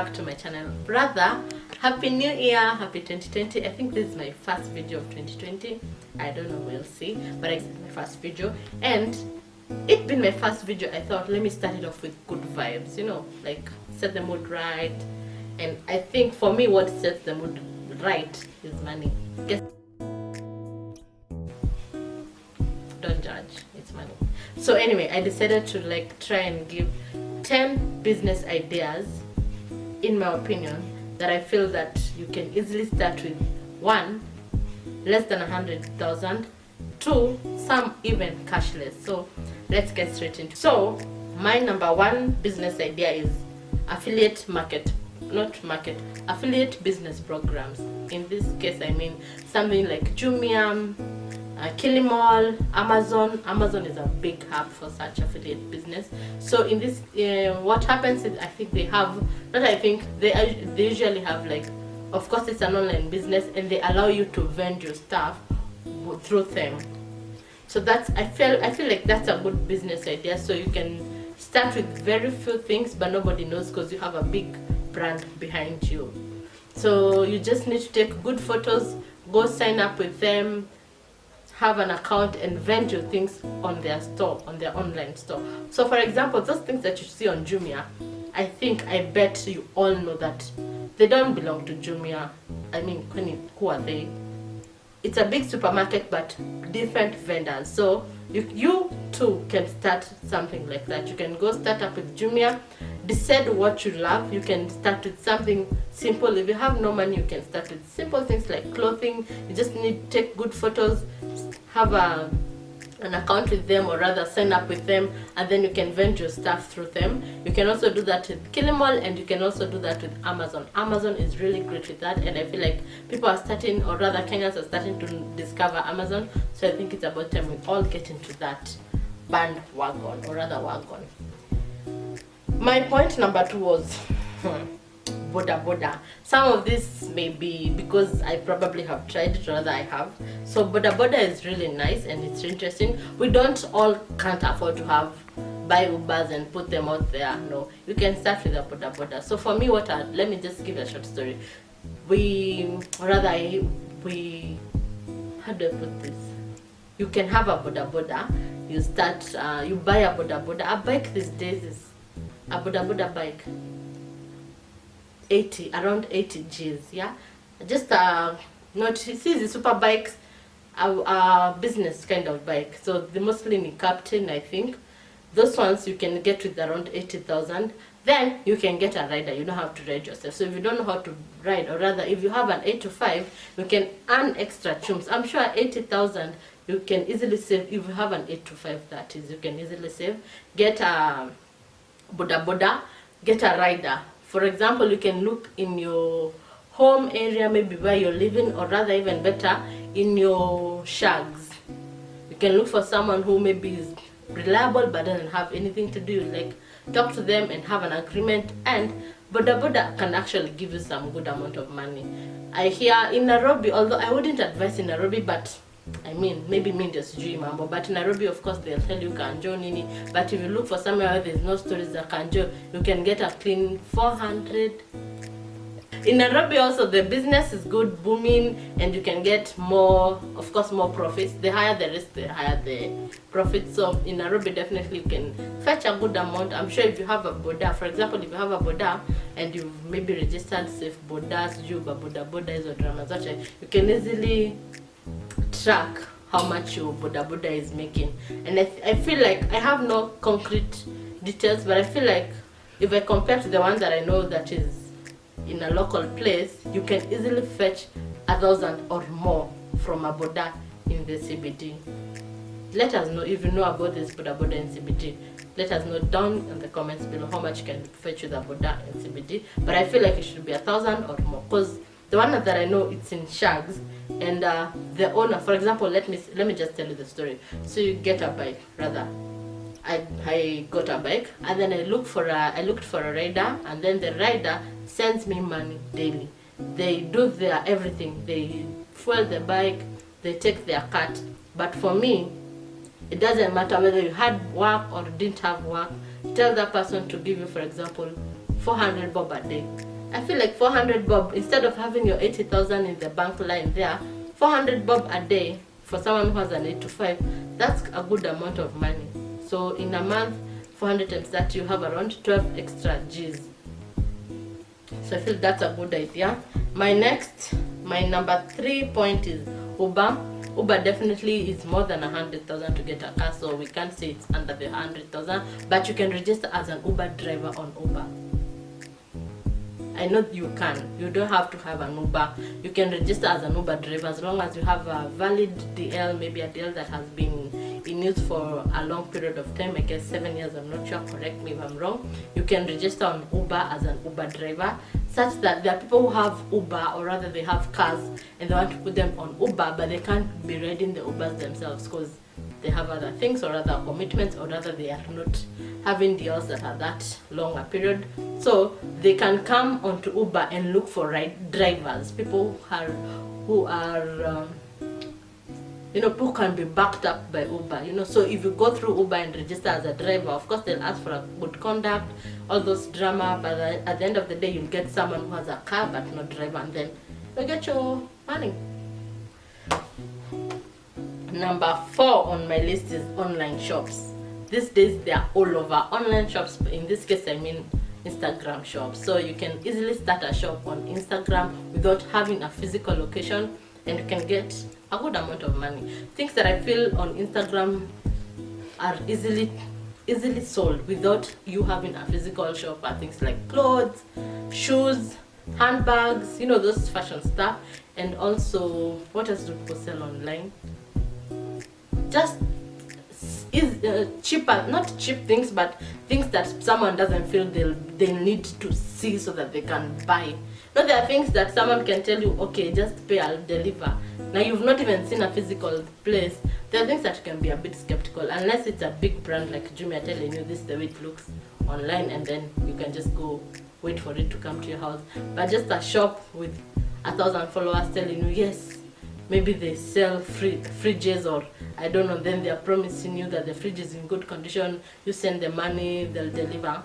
back to my channel. Brother, happy new year, happy 2020. I think this is my first video of 2020. I don't know, we'll see, but it's my first video, and it being my first video, I thought let me start it off with good vibes, you know, like set the mood right. And I think for me what sets the mood right is money. Guess, don't judge, it's money. So anyway, I decided to like try and give 10 business ideas, in my opinion, that I feel that you can easily start with. One, less than 100,000. Two, some even cashless. So let's get straight into it. So my number one business idea is affiliate affiliate business programs. In this case, I mean something like Jumia, Kilimall, Amazon. Amazon is a big hub for such affiliate business. So in this, what happens is, I think they have, they usually have, like, of course it's an online business, and they allow you to vend your stuff through them. So that's, I feel like that's a good business idea. So you can start with very few things, but nobody knows because you have a big brand behind you. So you just need to take good photos, go sign up with them, have an account, and vend your things on their store, on their online store. So for example, those things that you see on Jumia, I bet you all know that they don't belong to Jumia. I mean, who are they? It's a big supermarket, but different vendors. So you too can start something like that. You can go start up with Jumia, decide what you love. You can start with something simple. If you have no money, you can start with simple things like clothing. You just need to take good photos, have an account with them, or rather sign up with them, and then you can vend your stuff through them. You can also do that with Kilimall, and you can also do that with Amazon. Amazon is really great with that, and I feel like people are starting, or rather Kenyans are starting to discover Amazon. So I think it's about time we all get into that bandwagon, or rather wagon. My point number two was boda. Some of this may be because I probably have tried it, or rather I have. So boda is really nice and it's interesting. We don't all can't afford to buy Ubers and put them out there. No, you can start with a boda. So for me, let me just give a short story. How do I put this? You can have a boda. You start, you buy a boda. A bike these days is a boda bike. Around 80 G's, yeah. Just not, you see the super bikes, a business kind of bike. So they mostly need captain, I think. Those ones you can get with around 80,000. Then you can get a rider. You don't have to ride yourself. So if you don't know how to ride, or rather if you have an 8 to 5, you can earn extra chums. I'm sure 80,000 you can easily save. If you have an 8 to 5, that is, you can easily save. Get a boda, get a rider. For example, you can look in your home area, maybe where you're living, or rather even better, in your shags. You can look for someone who maybe is reliable but doesn't have anything to do. Like, talk to them and have an agreement, and boda can actually give you some good amount of money. I hear in Nairobi, although I wouldn't advise in Nairobi, but I mean, maybe just mambo, but in Nairobi, of course, they'll tell you kanjo nini. But if you look for somewhere where there's no stories of kanjo, you can get a clean 400. In Nairobi also, the business is good, booming, and you can get more, of course, more profits. The higher the risk, the higher the profits. So in Nairobi, definitely you can fetch a good amount. I'm sure if you have a boda, for example, if you have a boda and you've maybe registered safe bodas, juba boda is or drama, you can easily track how much your boda is making. And I feel like I have no concrete details, but I feel like if I compare to the one that I know that is in a local place, you can easily fetch 1,000 or more from a boda in the CBD. Let us know if you know about this boda in CBD. Let us know down in the comments below how much you can fetch with a boda in CBD. But I feel like it should be 1,000 or more, because the one that I know, it's in shags, and the owner, for example, let me just tell you the story. So you get a bike, rather. I got a bike, and then I looked for a rider, and then the rider sends me money daily. They do their everything. They fuel the bike, they take their cut. But for me, it doesn't matter whether you had work or didn't have work. Tell that person to give you, for example, 400 bob a day. I feel like 400 bob, instead of having your 80,000 in the bank line there, 400 bob a day for someone who has an 8 to 5, that's a good amount of money. So in a month, 400 times that, you have around 12 extra G's. So I feel that's a good idea. My number 3 point is Uber. Uber definitely is more than 100,000 to get a car, so we can't say it's under the 100,000, but you can register as an Uber driver on Uber. I know you can. You don't have to have an Uber. You can register as an Uber driver as long as you have a valid DL, maybe a DL that has been in use for a long period of time, I guess 7 years, I'm not sure, correct me if I'm wrong. You can register on Uber as an Uber driver, such that there are people who have Uber, or rather they have cars and they want to put them on Uber, but they can't be riding the Ubers themselves because they have other things or other commitments, or rather they are not having deals that are that long a period. So they can come onto Uber and look for drivers, people who are people can be backed up by Uber, so if you go through Uber and register as a driver, of course they'll ask for a good conduct, all those drama, but at the end of the day you'll get someone who has a car but not driver, and then you get your money. Number 4 on my list is online shops. These days they are all over. Online shops, in this case I mean Instagram shops. So you can easily start a shop on Instagram without having a physical location, and you can get a good amount of money. Things that I feel on Instagram are easily sold without you having a physical shop are things like clothes, shoes, handbags, those fashion stuff. And also, what else do people sell online? Just cheaper, not cheap things, but things that someone doesn't feel they need to see so that they can buy. No, there are things that someone can tell you, okay, just pay, I'll deliver. Now you've not even seen a physical place. There are things that you can be a bit skeptical, unless it's a big brand like Jumia telling you this is the way it looks online, and then you can just go wait for it to come to your house. But just a shop with 1,000 followers telling you, yes, maybe they sell fridges, or I don't know, then they're promising you that the fridge is in good condition, you send the money, they'll deliver.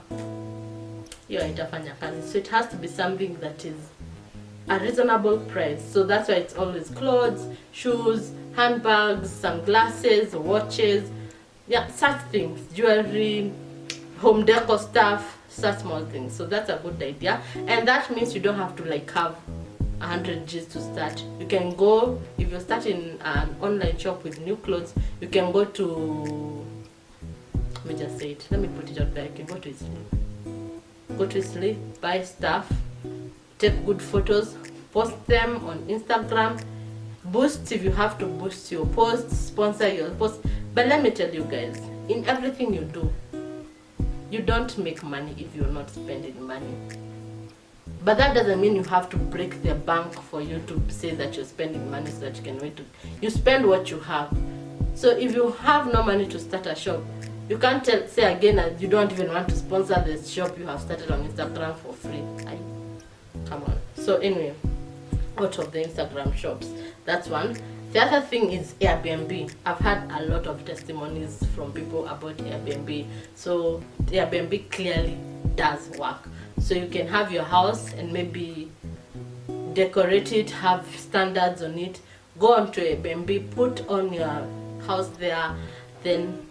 So it has to be something that is a reasonable price. So that's why it's always clothes, shoes, handbags, sunglasses, watches, such things, jewelry, home decor stuff, such small things. So that's a good idea, and that means you don't have to have 100 G's to start. You can go, if you're starting an online shop with new clothes, you can go to, let me put it out there, you can go to Italy, buy stuff, take good photos, post them on Instagram, boost if you have to boost your posts, sponsor your posts. But let me tell you guys, in everything you do, you don't make money if you're not spending money. But that doesn't mean you have to break the bank for you to say that you're spending money so that you can wait to. You spend what you have. So if you have no money to start a shop, you can't say again that you don't even want to sponsor the shop you have started on Instagram for free. Come on. So anyway, out of the Instagram shops, that's one. The other thing is Airbnb. I've had a lot of testimonies from people about Airbnb. So Airbnb clearly does work. So you can have your house and maybe decorate it, have standards on it, go onto Airbnb, put on your house there, then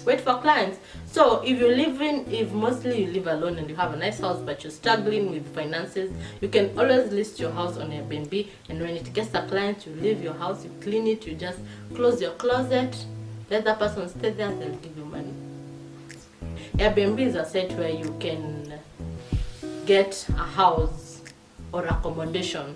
wait for clients. So if mostly you live alone and you have a nice house but you're struggling with finances, you can always list your house on Airbnb, and when it gets a client, you leave your house, you clean it, you just close your closet, let that person stay there, they'll give you money. Airbnb is a site where you can get a house or accommodation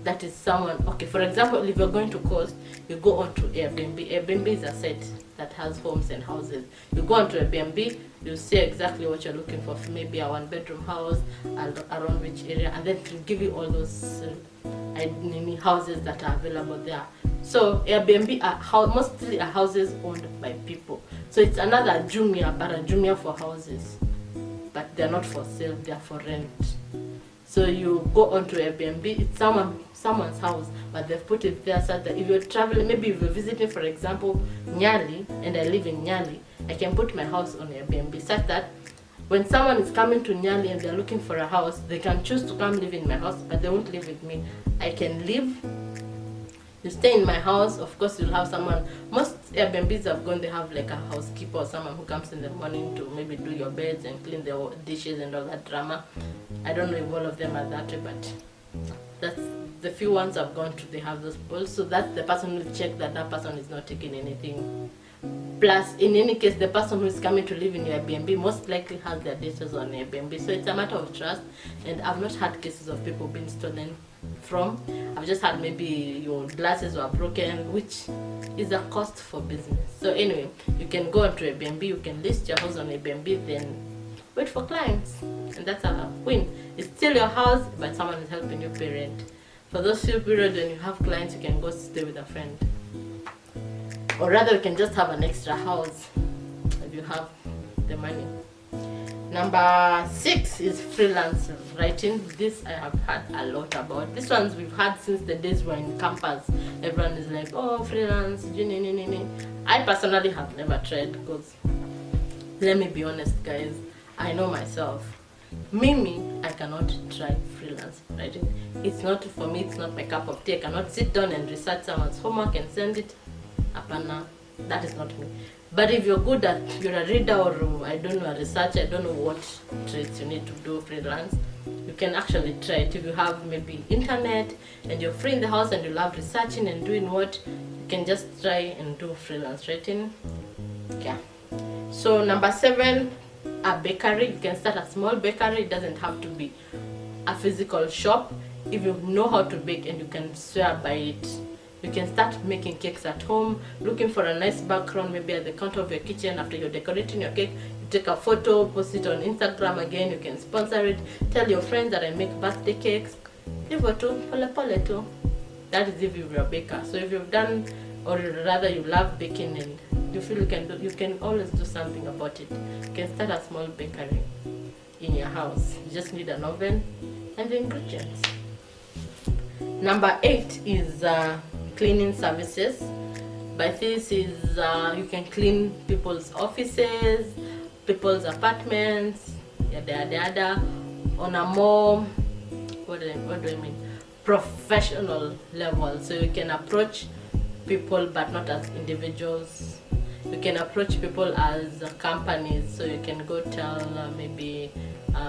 that is someone, okay, for example, if you're going to Coast, you go on to Airbnb. Airbnb is a site that has homes and houses. You go on to Airbnb, you see exactly what you're looking for, maybe a 1-bedroom house, around which area, and then it will give you all those houses that are available there. So Airbnb are mostly are houses owned by people. So it's another Jumia, but a Jumia for houses. But they're not for sale, they're for rent. So you go onto Airbnb, it's someone's house, but they've put it there so that if you're traveling, maybe if you're visiting, for example, Nyali, and I live in Nyali, I can put my house on Airbnb such that When someone is coming to Nyali and they're looking for a house, they can choose to come live in my house, but they won't live with me. I can live. You stay in my house, of course you'll have someone. Most Airbnbs I've gone, they have like a housekeeper or someone who comes in the morning to maybe do your beds and clean the dishes and all that drama. I don't know if all of them are that way, but that's the few ones I've gone to, they have those people. So that's the person who will check that that person is not taking anything. Plus, in any case, the person who is coming to live in your Airbnb most likely has their details on Airbnb. So it's a matter of trust, and I've not had cases of people being stolen from. I've just had maybe your glasses were broken, which is a cost for business. So anyway, you can go onto Airbnb, you can list your house on Airbnb, then wait for clients, and that's a win. It's still your house, but someone is helping you pay rent. For those few periods when you have clients, you can go stay with a friend. Or rather, you can just have an extra house if you have the money. Number 6 is freelance writing. This I have heard a lot about. These ones we've had since the days we're in campus. Everyone is like, oh, freelance. I personally have never tried, because let me be honest, guys, I know myself. Mimi, I cannot try freelance writing. It's not for me, it's not my cup of tea. I cannot sit down and research someone's homework and send it. Apana, that is not me. But if you're good at, you're a reader or I don't know, a researcher, I don't know what traits you need to do freelance, you can actually try it. If you have maybe internet and you're free in the house and you love researching and doing what, you can just try and do freelance writing. Yeah. So number 7, a bakery. You can start a small bakery. It doesn't have to be a physical shop. If you know how to bake and you can swear by it, you can start making cakes at home, looking for a nice background, maybe at the counter of your kitchen. After you're decorating your cake, you take a photo, post it on Instagram. Again, you can sponsor it. Tell your friends that I make birthday cakes. That is if you're a baker. So if you've done, or rather you love baking and you feel you can always do something about it. You can start a small bakery in your house. You just need an oven and the ingredients. Number 8 is cleaning services. By this is you can clean people's offices, people's apartments, yada on a more, what do I mean, professional level. So you can approach people but not as individuals. You can approach people as companies. So you can go tell maybe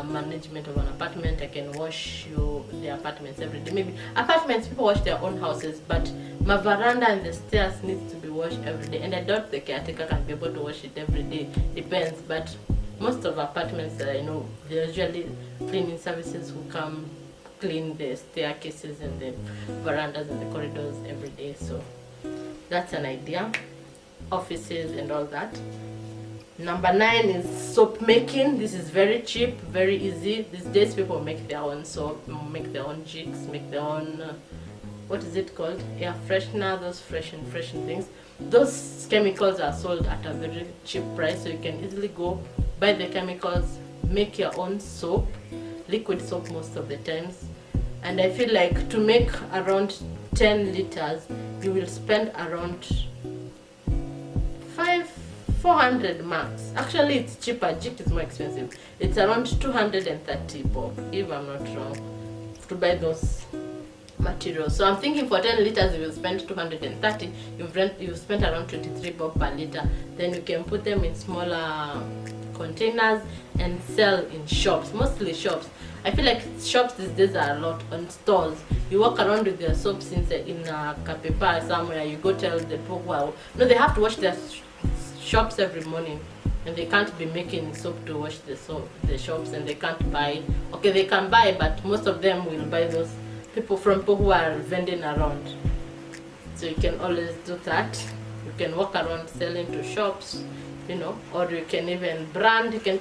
management of an apartment, I can wash you the apartments every day. Maybe apartments, people wash their own houses, but my veranda and the stairs needs to be washed every day, and I doubt the caretaker can be able to wash it every day. Depends, but most of apartments that I know, they're usually cleaning services who come clean the staircases and the verandas and the corridors every day. So that's an idea. Offices and all that. Number 9 is soap making. This is very cheap, very easy. These days people make their own soap, make their own jigs, make their own what is it called, air freshener, those freshen things. Those chemicals are sold at a very cheap price, so you can easily go buy the chemicals, make your own soap, liquid soap most of the times. And I feel like to make around 10 liters you will spend around 400 max. Actually it's cheaper, jik is more expensive. It's around 230 bob, if I'm not wrong, to buy those materials. So I'm thinking for 10 liters you will spend 230, you've spent around 23 bob per liter. Then you can put them in smaller containers and sell in shops, mostly shops. I feel like shops these days are a lot on stores. You walk around with their soaps in a kapepa somewhere, you go tell the people, well, no, they have to wash their shops every morning, and they can't be making soap to wash the shops, and they can't buy. Okay, they can buy, but most of them will buy those people from people who are vending around. So you can always do that. You can walk around selling to shops, or you can even brand. You can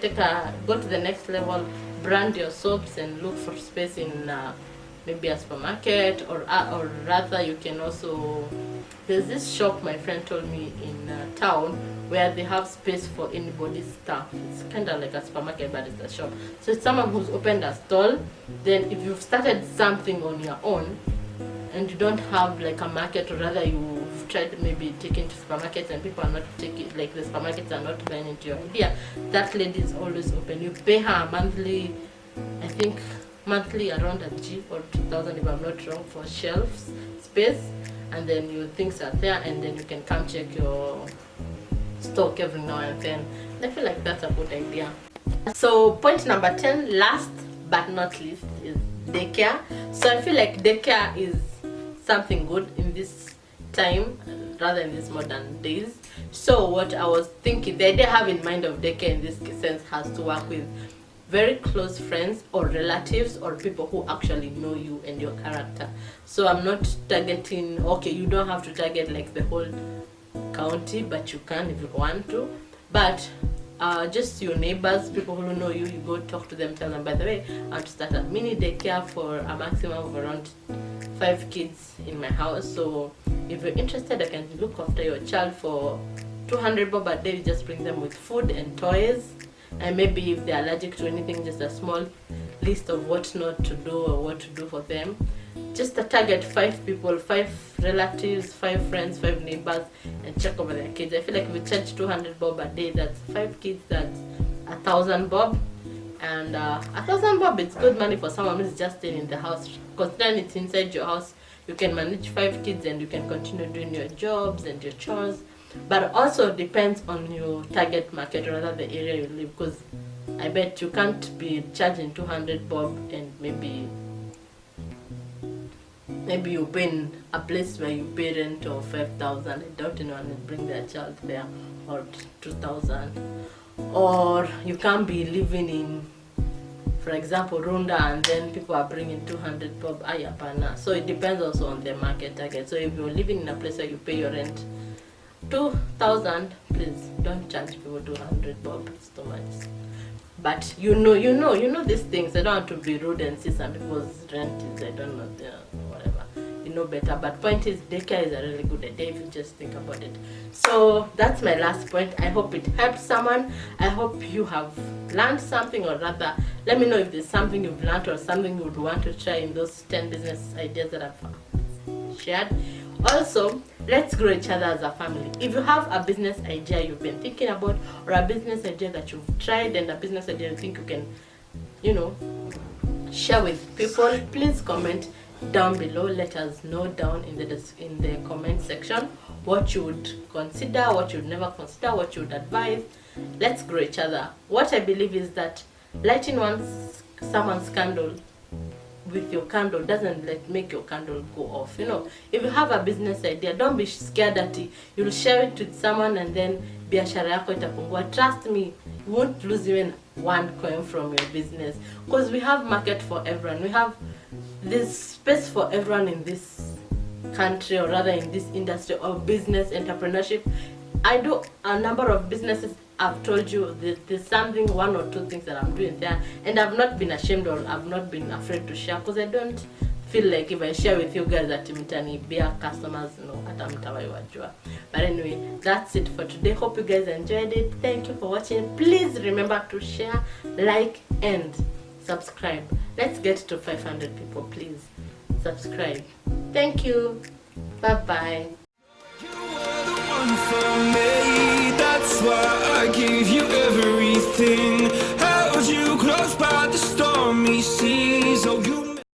go to the next level, brand your soaps and look for space in maybe a supermarket, or rather you can also, there's this shop my friend told me in town where they have space for anybody's stuff. It's kind of like a supermarket, but it's a shop. So it's someone who's opened a stall. Then if you've started something on your own and you don't have like a market, or rather you've you've tried maybe taking to supermarkets and people are not taking, like the supermarkets are not buying into your idea, that lady is always open. You pay her monthly, I think monthly around a G or 2,000 if I'm not wrong, for shelves space, and then your things are there, and then you can come check your stock every now and then. I feel like that's a good idea. So point number 10, last but not least, is daycare. So I feel like daycare is something good in this time rather in these modern days. So what I was thinking, the idea I have in mind of daycare in this sense has to work with very close friends or relatives or people who actually know you and your character. So I'm not targeting, okay, you don't have to target like the whole county, but you can if you want to. But just your neighbors, people who know you, you go talk to them, tell them, by the way, I want to start a mini daycare for a maximum of around 5 kids in my house. So if you're interested, I can look after your child for 200 bob a day. You just bring them with food and toys, and maybe if they're allergic to anything, just a small list of what not to do or what to do for them. Just a target 5 people, 5 relatives, 5 friends, 5 neighbors, and check over their kids. I feel like if we charge 200 bob a day, that's 5 kids, that's 1,000 bob. And 1,000 bob, it's good money for someone who's just staying in the house. Considering it's inside your house, you can manage 5 kids and you can continue doing your jobs and your chores. But also depends on your target market, or rather the area you live, because I bet you can't be charging 200 bob and maybe you pay in a place where you pay rent of 5,000. I doubt anyone will bring their child there, or 2,000. Or you can't be living in, for example, Runda, and then people are bringing 200 bob ayapana. So it depends also on the market target. So if you're living in a place where you pay your rent 2,000, please don't charge people 200 bob. It's too much. But you know these things. I don't want to be rude and see some people's rent is, I don't know, whatever. You know better. But point is, daycare is a really good idea if you just think about it. So that's my last point. I hope it helps someone. I hope you have learned something, or rather, let me know if there's something you've learned or something you would want to try in those 10 business ideas that I've shared. Also, let's grow each other as a family. If you have a business idea you've been thinking about, or a business idea that you've tried, and a business idea you think you can, share with people, please comment down below. Let us know down in the comment section what you would consider, what you would never consider, what you would advise. Let's grow each other. What I believe is that lighting someone's candle with your candle doesn't make your candle go off. If you have a business idea, don't be scared that you'll share it with someone and then biashara yako itapungua. Trust me, you won't lose even 1 coin from your business, because we have market for everyone. We have this space for everyone in this country, or rather in this industry of business entrepreneurship. I do a number of businesses. I've told you there's something, 1 or 2 things that I'm doing there, and I've not been ashamed, or I've not been afraid to share, because I don't feel like if I share with you guys that mtanibia customers, no, hata mtawai wajua. But anyway, that's it for today. Hope you guys enjoyed it. Thank you for watching. Please remember to share, like, and subscribe. Let's get to 500 people. Please subscribe. Thank you. Bye bye. That's why I gave you everything.